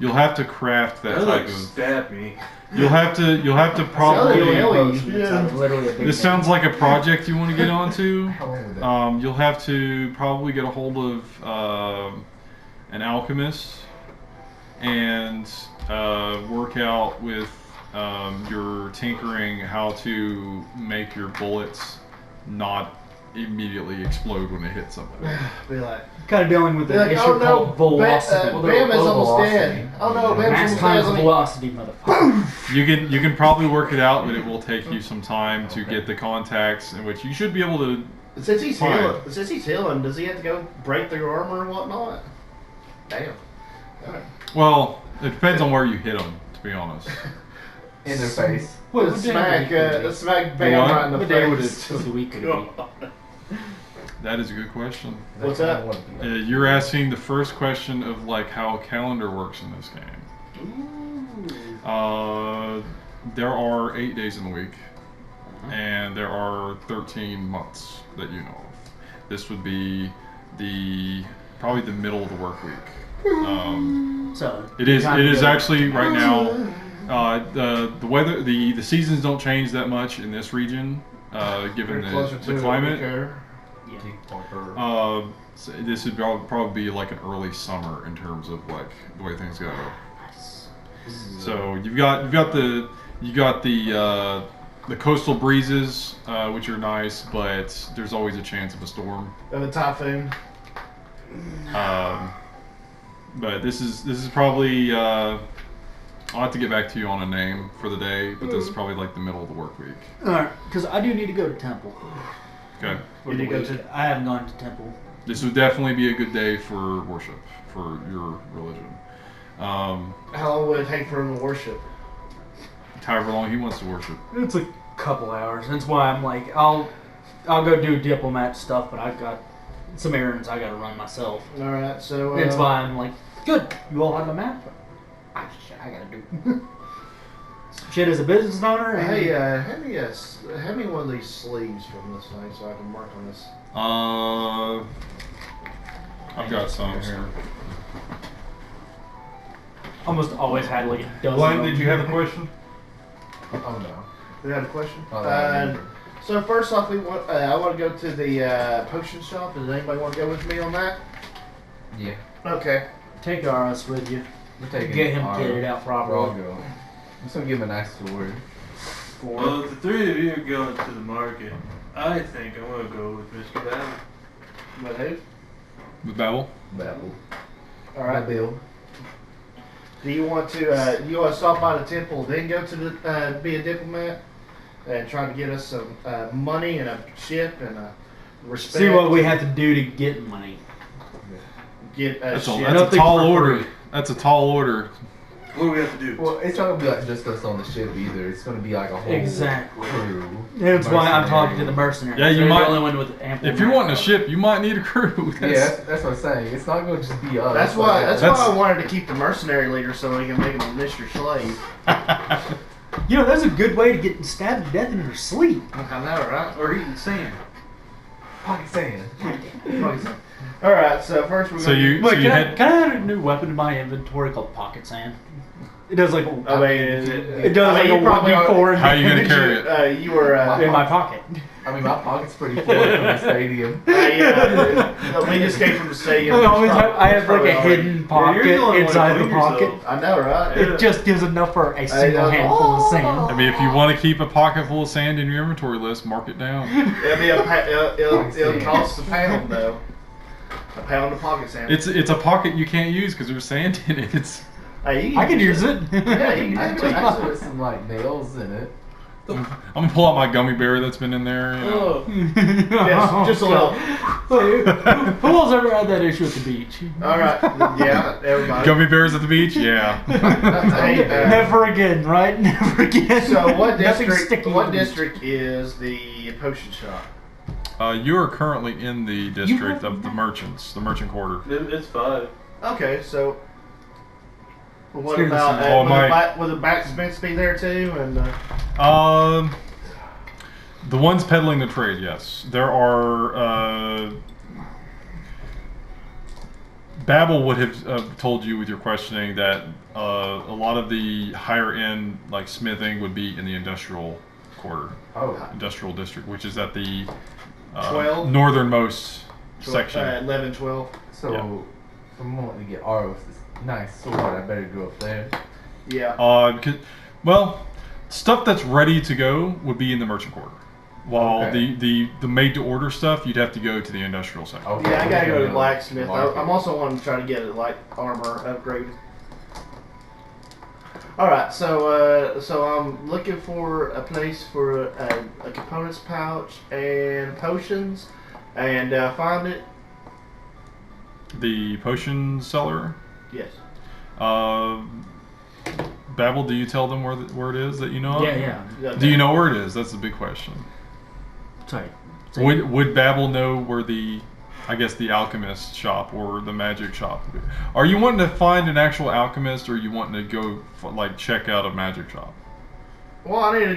You'll have to craft that That type like of. stab me. You'll have to probably. Healing Healing potion, potions yeah. are literally a big This thing. sounds like a project you want to get onto. How long would that? You'll have to probably get a hold of an alchemist and work out with your tinkering how to make your bullets not immediately explode when they hit somebody. Be like. kind of dealing with Be an like, issue oh no, called velocity. Bam is almost velocity. dead. Oh no, Bam's Max almost times dead. velocity, motherfucker. You can probably work it out, but it will take you some time to get the contacts in which you should be able to. Since he's Fine. healing, does he have to go break through armor and whatnot? Damn. Alright. Well, it depends on where you hit them, to be honest. In their face. What Let's smack Bam What? right in the What day would face. it of the week could it be? That is a good question. What's That's that? what I wanna be. You're asking the first question of like how a calendar works in this game. Ooh. There are 8 days in the week, and there are 13 months that you know of. This would be probably the middle of the work week. So It is kind of actually right now. The weather, the seasons don't change that much in this region, given Pretty closer the to climate. Care. Yeah. So this would probably be like an early summer in terms of like the way things go. Nice. So you got the coastal breezes, which are nice, but there's always a chance of a storm. And the typhoon. But this is probably I'll have to get back to you on a name for the day, but this is probably like the middle of the work week. Alright, because I do need to go to temple. Okay. For You the need to go week. I haven't gone to temple. This would definitely be a good day for worship for your religion. How long would it take for him to worship? However long he wants to worship. It's a couple hours. That's why I'm like, I'll go do diplomat stuff, but I've got some errands I gotta run myself. Alright, so. That's why I'm like, good. You all have a map. I gotta do. Shit, as a business owner. And Hey, hand me one of these sleeves from this thing so I can mark on this. I've got some here. almost always had like a dozen. Glenn, of did them. you have a question? Oh no. You had a question? Oh, I remember. So first off, I want to go to the potion shop. Does anybody want to go with me on that? Yeah. Okay. Take RS with you. We're taking Get him our kitted out properly. Rago. I'm just gonna give him a nice sword. Well, if the three of you are going to the market, I think I'm gonna go with Mr. Battle. But who? With Babel? Babel. All right. Bill. Do you want to stop by the temple, then go to the be a diplomat, and try to get us some money and a ship and a respect? See what we have to do to get money. Get a That's ship. a Nothing tall for order. free. That's a tall order. What do we have to do? Well, it's not gonna be like just us on the ship either. It's gonna be like a whole Exactly. crew. That's why I'm talking to the mercenaries. Yeah, you They're might- the only one with ample. If you're wanting a manpower. ship, you might need a crew. Yeah, that's what I'm saying. It's not gonna just be us. That's why. That's That's- why I wanted to keep the mercenary leader so we can make him a Mr. Slave. You know, that's a good way to get stabbed to death in your sleep. I know, right? Or eating sand. Pocket sand. All right. So first we're So gonna. you, Wait, so you can I head. add a new weapon in my inventory called pocket sand? It does like I mean, it does I mean, like you a probably 1d4 How you gonna carry it? You were. in my pocket. I mean, my pocket's pretty full from the stadium. We just came from the stadium. I have like a hidden pocket you're the only one inside the to clean pocket. yourself. I know, right? It just gives enough for a single handful of sand. I mean, if you want to keep a pocket full of sand in your inventory list, mark it down. It'll cost a pound though. A pound of pocket sand. It's a pocket you can't use because there's sand in it. It's Hey, I can use it. Yeah, you I can could use it. put some like nails in it. I'm gonna pull out my gummy bear that's been in there. You know. Oh, Just a little. Who else ever had that issue at the beach? All right. Yeah, everybody. Gummy bears at the beach? Yeah. Hey, Never again, right? Never again. So what Nothing district? sticky What to the beach. district is the potion shop? You are currently in the district of the merchants, the merchant quarter. It's 5. Okay, so. What Here's the about sign. Oh, will the blacksmiths be there too? And The ones peddling the trade, yes. There are. Babel would have told you with your questioning that a lot of the higher end, like smithing, would be in the industrial quarter, Oh, industrial district, which is at the 12? northernmost section. 11, 12. so Yeah. if I'm wanting to get Aros this nice sword, I better go up there. Yeah. Well, stuff that's ready to go would be in the merchant quarter. While Okay. the made to order stuff, you'd have to go to the industrial section. Okay. Yeah, I gotta go to the Yeah. blacksmith. Market. I'm also wanting to try to get a light armor upgraded. All right, so I'm looking for a place for a components pouch and potions, and find it. The potion seller. Yes. Babel, do you tell them where it is that you know of? Yeah. Do you know where it is? That's the big question. Sorry. Would Babel know where the alchemist shop or the magic shop would be? Are you wanting to find an actual alchemist, or are you wanting to go check out a magic shop? Well, I need to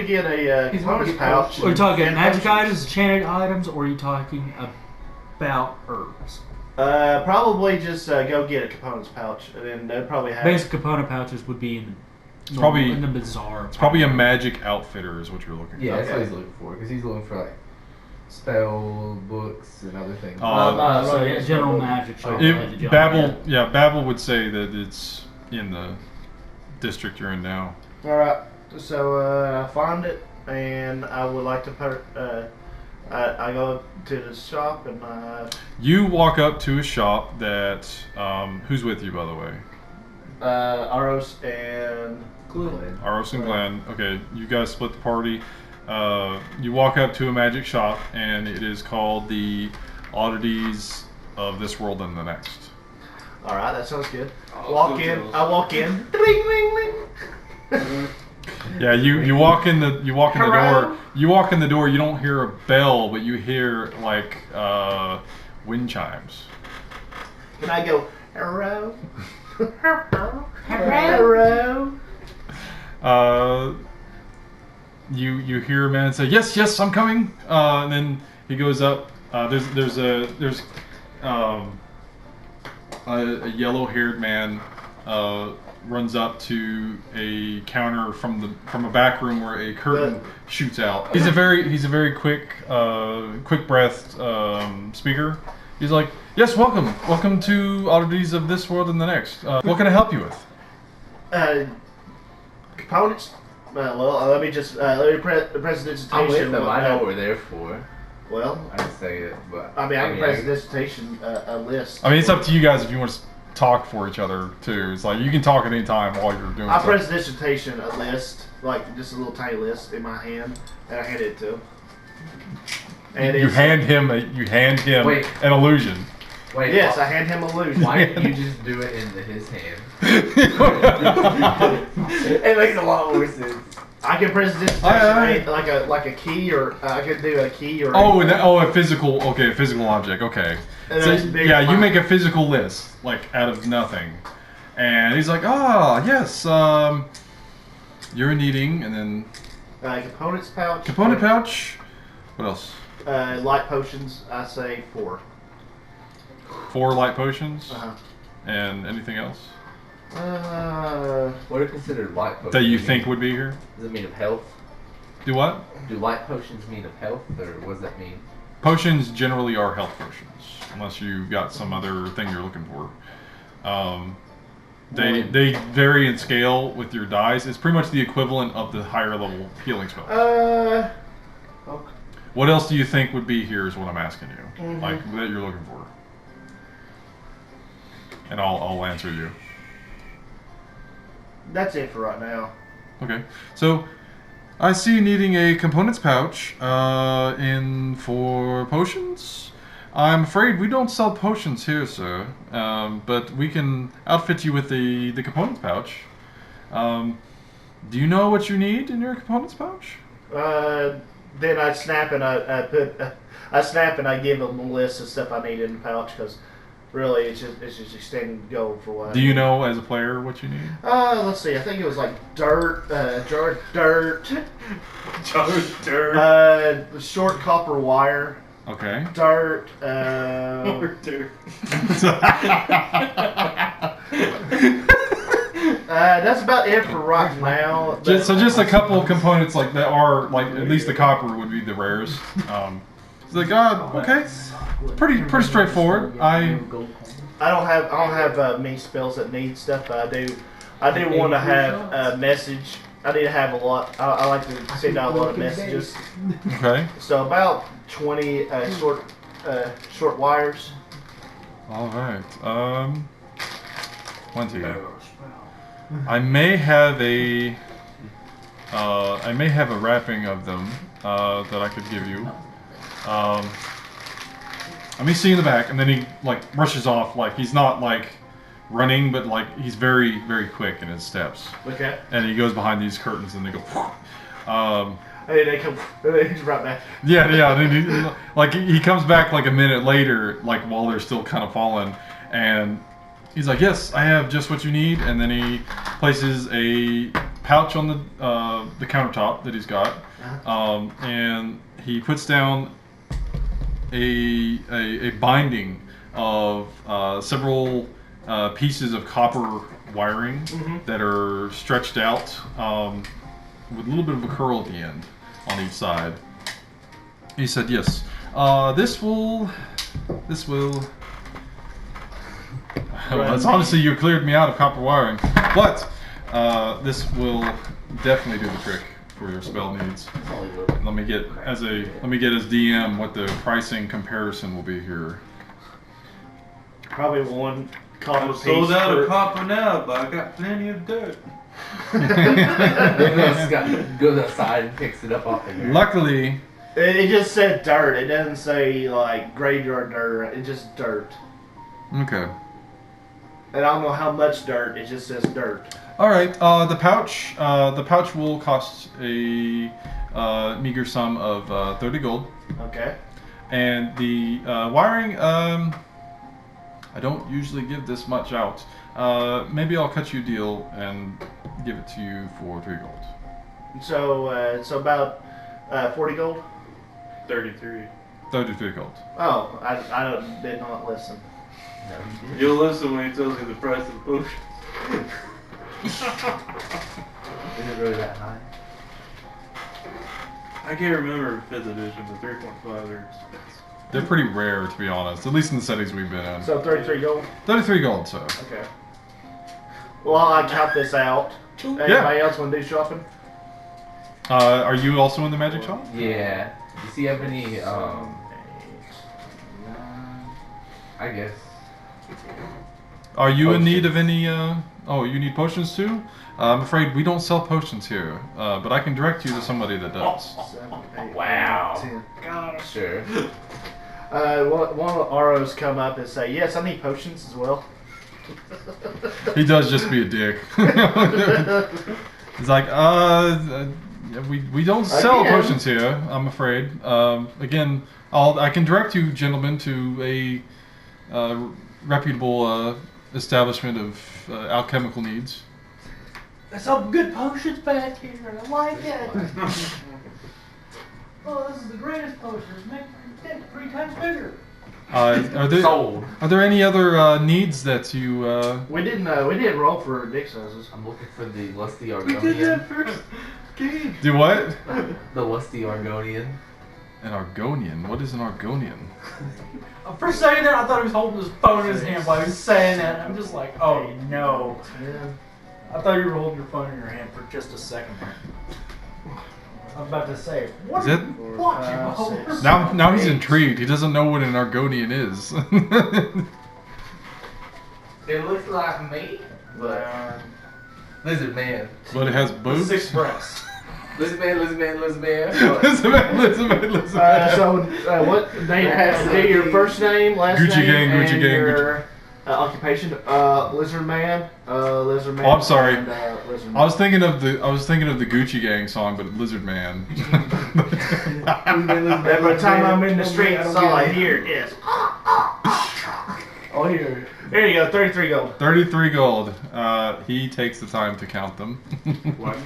get a He's components wanting pouch. Are you talking and magic potions. items, enchanted items, or are you talking about herbs? Probably just go get a components pouch, and then they'll probably have. Basic component pouches would be in the, probably- in the bazaar. It's probably a magic outfitter is what you're looking for. Yeah, that's Okay. what he's looking for, because he's looking for like spell books and other things. So yeah, general magic shop. Babel would say that it's in the district you're in now. All right, so I find it, and I would like to I go to the shop and You walk up to a shop that who's with you, by the way? Aros and Aros and Glenn. Okay, you guys split the party. You walk up to a magic shop, and it is called the Oddities of This World and the Next. all right, that sounds good. Oh, Walk so in. jealous. I walk in. Ding, ding, ding. Yeah, you walk in the Hello? door. You walk in the door. You don't hear a bell, but you hear like wind chimes. Can I go? Hello. Hello. You hear a man say, "Yes, I'm coming." And then he goes up. There's a yellow-haired man runs up to a counter from a back room where a curtain shoots out. He's a very quick-breathed speaker. He's like, "Yes, welcome to Oddities of This World and the Next. What can I help you with?" Components. Let me presentation. I'm with them. I know what we're there for. Well, I can say it, but I mean, I can presentation a list. I mean, it's up to you guys if you want to talk for each other too. It's like you can talk at any time while you're doing I stuff. presentation a list, like just a little tiny list in my hand, and I hand it to him. And You it's- hand him Wait. an illusion. Wait. Yes, I hand him illusion. Why didn't you just do it into his hand? It makes a lot more sense. I can presentation like a key, or I could do a key or. A physical object. Okay. And So, then it's big yeah, you file. make a physical list like out of nothing, and he's like, yes, you're needing, and then components pouch. component pouch. What else? Light potions. I say 4. 4 light potions, Uh-huh. and anything else What are considered light potions? that you think would be here? Does it mean of health? Do what? Do light potions mean of health, or what does that mean? Potions generally are health potions, unless you got some other thing you're looking for. They vary in scale with your dice. It's pretty much the equivalent of the higher level healing spell. Okay. What else do you think would be here is what I'm asking you. Mhm. Like, that you're looking for. And I'll answer you. That's it for right now. Okay. So, I see you needing a components pouch for potions. I'm afraid we don't sell potions here, sir. But we can outfit you with the components pouch. Do you know what you need in your components pouch? Then I snap and I give them a list of stuff I need in the pouch, because really it's just extending gold for what. Do you know as a player what you need? Let's see. I think it was like dirt, dirt, short copper wire, Okay. dirt, that's about it for right now. Just a couple of components like that are like at least the copper would be the rarest. So like okay, pretty straightforward. I don't have many spells that need stuff, but I do want to have a message. I need to have a lot. I like to send out a lot of messages. Okay. So about 20 short wires. All right. 20. I may have a wrapping of them that I could give you. Let me see in the back, and then he like rushes off, like he's not like running, but like he's very quick in his steps. Okay. And he goes behind these curtains, and they go. And they come. He's right back. Yeah. And he comes back like a minute later, like while they're still kind of falling, and he's like, "Yes, I have just what you need." And then he places a pouch on the countertop that he's got, and he puts down a binding of several pieces of copper wiring that are stretched out with a little bit of a curl at the end on each side. He said, "Yes, this will." Well, honestly, you cleared me out of copper wiring, but this will definitely do the trick for your spell needs. Let me get as DM what the pricing comparison will be here. Probably one copper I'm piece. sold out per- of copper now, but I got plenty of dirt. Goes outside and picks it up off the ground. Luckily, It just said dirt. It doesn't say like graveyard dirt. It's just dirt. okay. And I don't know how much dirt. It just says dirt. All right. The pouch will cost a meager sum of 30 gold, Okay. and the wiring. I don't usually give this much out. Maybe I'll cut you a deal and give it to you for 3 gold. So about 40 gold. 33. 33 gold. Oh, I did not listen. No, you didn't. You'll listen when he tells you the price of the potion. Is it really that high? I can't remember 5th edition, but 3.5 are expensive. They're pretty rare, to be honest. At least in the settings we've been in. So 33 gold. 33 gold, so. Okay. Well, I count this out. Anybody else want to do shopping? Are you also in the magic shop? Yeah. Does he have any, I guess. Are you in need of any? Oh, you need potions too? I'm afraid we don't sell potions here, but I can direct you to somebody that does. 7, 8, Wow. 10. God, sure. One of the ROs come up and say, "Yes, I need potions as well." He does just be a dick. He's like, we don't sell Again. potions here. I'm afraid. Again, I can direct you, gentlemen, to a reputable establishment of alchemical needs. There's some good potions back here, and I like it. Oh, this is the greatest potions. Make my dick 3 times bigger. Sold. Are there any other needs that you? We didn't roll for dick sizes. I'm looking for the lusty We did that Argonian. first game. Do what? The lusty Argonian. An Argonian. What is an Argonian? For a second there, I thought he was holding his phone in his hand while he was saying that. I'm just like, oh no. 10. I thought you were holding your phone in your hand for just a second there. I was about to say, what Is are it? you watching? 5, 6. Now he's intrigued. He doesn't know what an Argonian is. It looks like me. But, Lizard man. But it has boobs. 6 breasts. Lizard man, lizard man, lizard man. so what name has to be your first name, last Gucci name, gang, Gucci and gang, your occupation? Lizard man. Oh, I'm sorry. And, lizard man. I was thinking of the Gucci Gang song, but Lizard Man. And by the time I'm in the streets, all I hear is. Oh, here. There you go, 33 gold. 33 gold. He takes the time to count them. One,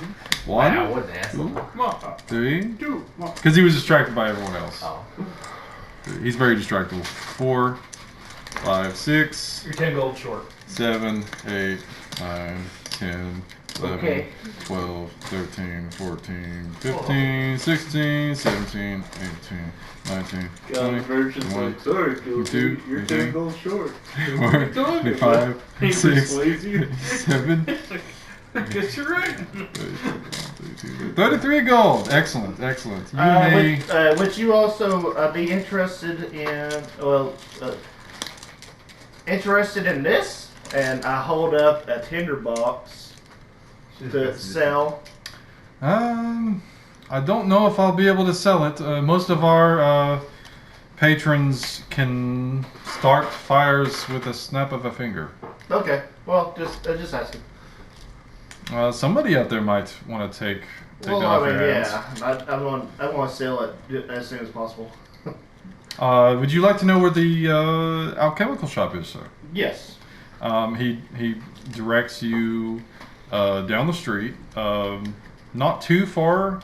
One, Wow, what an asshole. come on, 3, two, come on. because he was distracted by everyone else. Oh. He's very distractible. 4, 5, 6, You're 10 gold short. 7, 8, 9, 10, 11, Okay. 12, 13, 14, 15, 16, 17, 18, 19, God, 20, Virgin's 21, like, sorry, Phil, 22, you're 23, 10 gold short. 24, 25, He 6, persuades you. 7, I guess you're right. 33 gold. Excellent, excellent. You may. Would you also be interested in, interested in this? And I hold up a tinderbox to sell. I don't know if I'll be able to sell it. Most of our patrons can start fires with a snap of a finger. Okay, well, just asking. Somebody out there might want to take Well, it off I mean, your hands. yeah, I want to sell it as soon as possible. Would you like to know where the alchemical shop is, sir? Yes. He directs you down the street, not too far,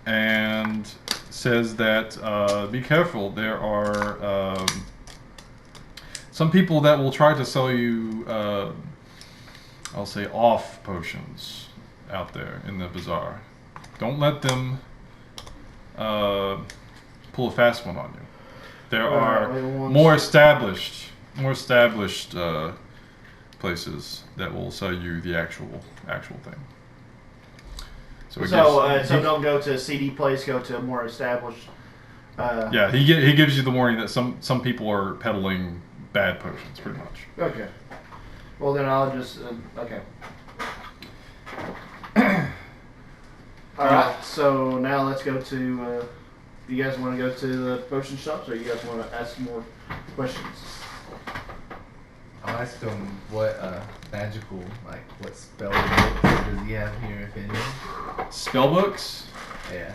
and says that be careful. There are some people that will try to sell you, I'll say, off potions out there in the bazaar. Don't let them pull a fast one on you. There are more established places that will sell you the actual thing. So Don't go to a CD place. Go to a more established. yeah, he gives you the warning that some people are peddling bad potions, pretty much. Okay. Well, then I'll just okay. All right. So now let's go to. You guys want to go to the potion shops, or you guys want to ask more questions? I'll ask him what magical, like what spell books does he have here, if any? Spellbooks? Yeah.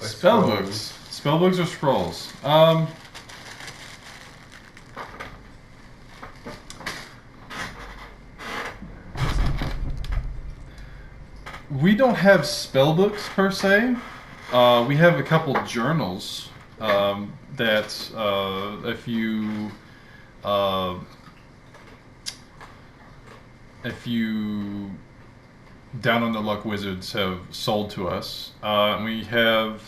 Or Spellbooks. Spellbooks or scrolls? We don't have spellbooks per se. We have a couple journals that if you down on the Luck Wizards have sold to us. We have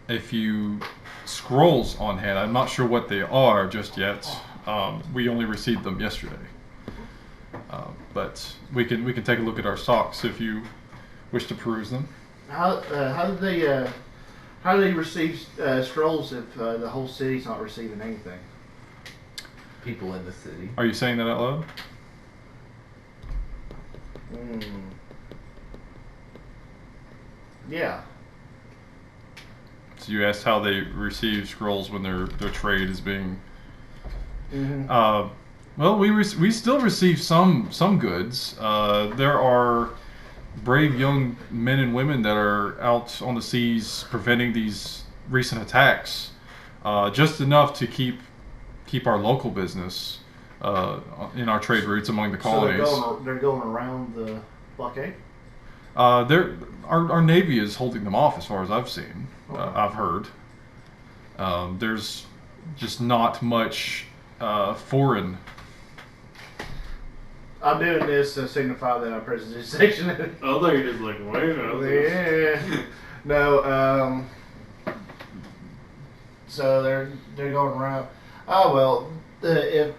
a few scrolls on hand. I'm not sure what they are just yet. We only received them yesterday. But we can take a look at our stocks if you wish to peruse them. How do they receive scrolls if the whole city's not receiving anything? people in the city. Are you saying that out loud? Yeah. So you asked how they receive scrolls when their trade is being. Well, we still receive some goods. There are brave young men and women that are out on the seas preventing these recent attacks, just enough to keep our local business in our trade routes among the colonies. So they're going around the blockade? Our Navy is holding them off as far as I've seen. I've heard. There's just not much foreign. I'm doing this to signify that I'm presentation. I thought you just like, wait a minute. Yeah. No, so they're going around. Oh well, if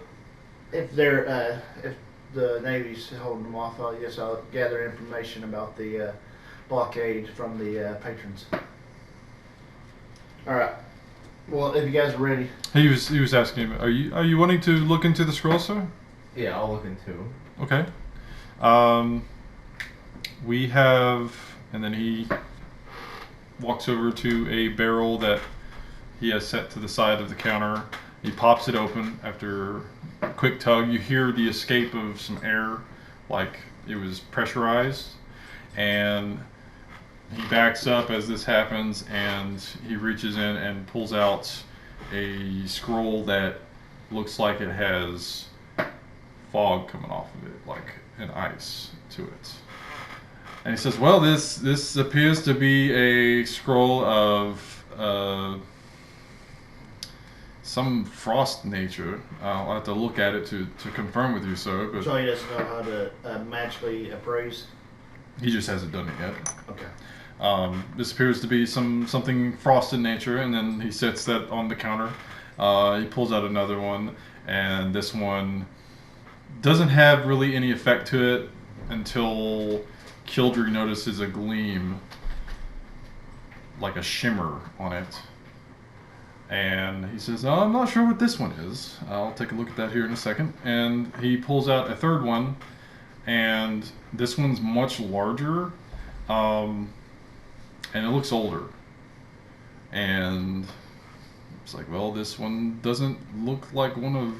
the Navy's holding them off, I guess I'll gather information about the blockade from the patrons. All right. Well, if you guys are ready. He was asking him, are you wanting to look into the scroll, sir? Yeah, I'll look into. Okay. We have, and then he walks over to a barrel that he has set to the side of the counter. He pops it open. After a quick tug, you hear the escape of some air, like it was pressurized, and he backs up as this happens, and he reaches in and pulls out a scroll that looks like it has fog coming off of it, like an ice to it. And he says, well, this appears to be a scroll of some frost nature. I'll have to look at it to confirm with you, sir. But So he doesn't know how to magically appraise? he just hasn't done it yet. Okay. This appears to be something frost in nature, and then he sets that on the counter. He pulls out another one, and this one doesn't have really any effect to it until Kildry notices a gleam, like a shimmer on it. And he says, oh, I'm not sure what this one is. I'll take a look at that here in a second. And he pulls out a third one, and this one's much larger, and it looks older. And it's like, well, this one doesn't look like one of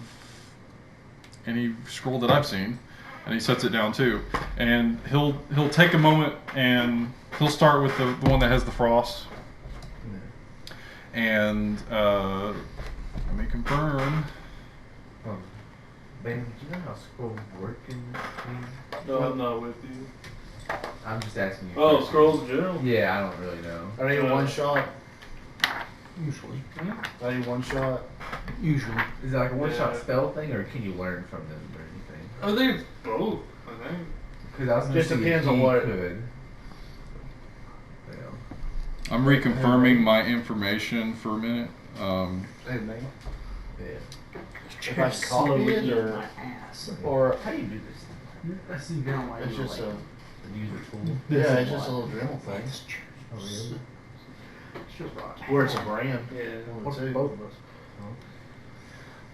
any scroll that I've seen. And he sets it down too. And he'll take a moment and he'll start with the one that has the frost. And let me confirm. Ben, do you know how scrolls work in this game? No, I'm not with you. I'm just asking you. Oh, scrolls in general? Yeah, I don't really know. Are they one shot? Usually. Are they one shot? Usually. Is it like a one-shot Yeah. spell thing, or can you learn from them or anything? I think it's both, I think. Because I was gonna Just see if depends on he what- could. I'm reconfirming my information for a minute. Hey, man. Yeah. If I copy it or Or how do you do this? I see down like it's just a The user tool. yeah, it's just a little Dremel thing. Oh, really? Where it's a brand. Yeah. What's Both both? of us.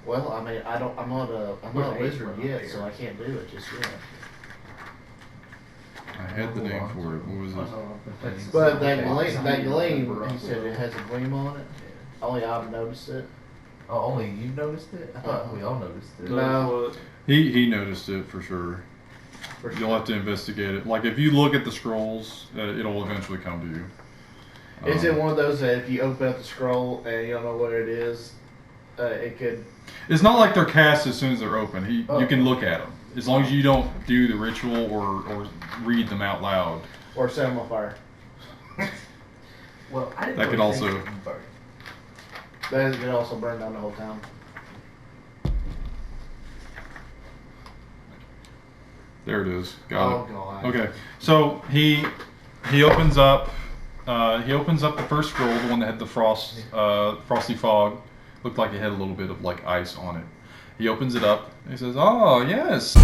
Well, I mean, I'm not a Where's wizard April yet, up so here? I can't do it just yet. I had the name for it. What was it? But that gleam, he said it has a gleam on it. Only I've noticed it. Oh, only you noticed it? I thought we all noticed it. No. He noticed it for sure. For You'll have to investigate it. Like if you look at the scrolls, it'll eventually come to you. Is it one of those that if you open up the scroll and you don't know what it is, it could? It's not like they're cast as soon as they're open. You can look at them as long as you don't do the ritual or read them out loud. Or set them on fire. Well, I didn't That know could anything also- from birth. That could also burn down the whole town. There it is. Got Oh it. god. Okay, so he opens up the first scroll, the one that had the frosty fog. Looked like it had a little bit of like ice on it. He opens it up and he says, "Oh yes."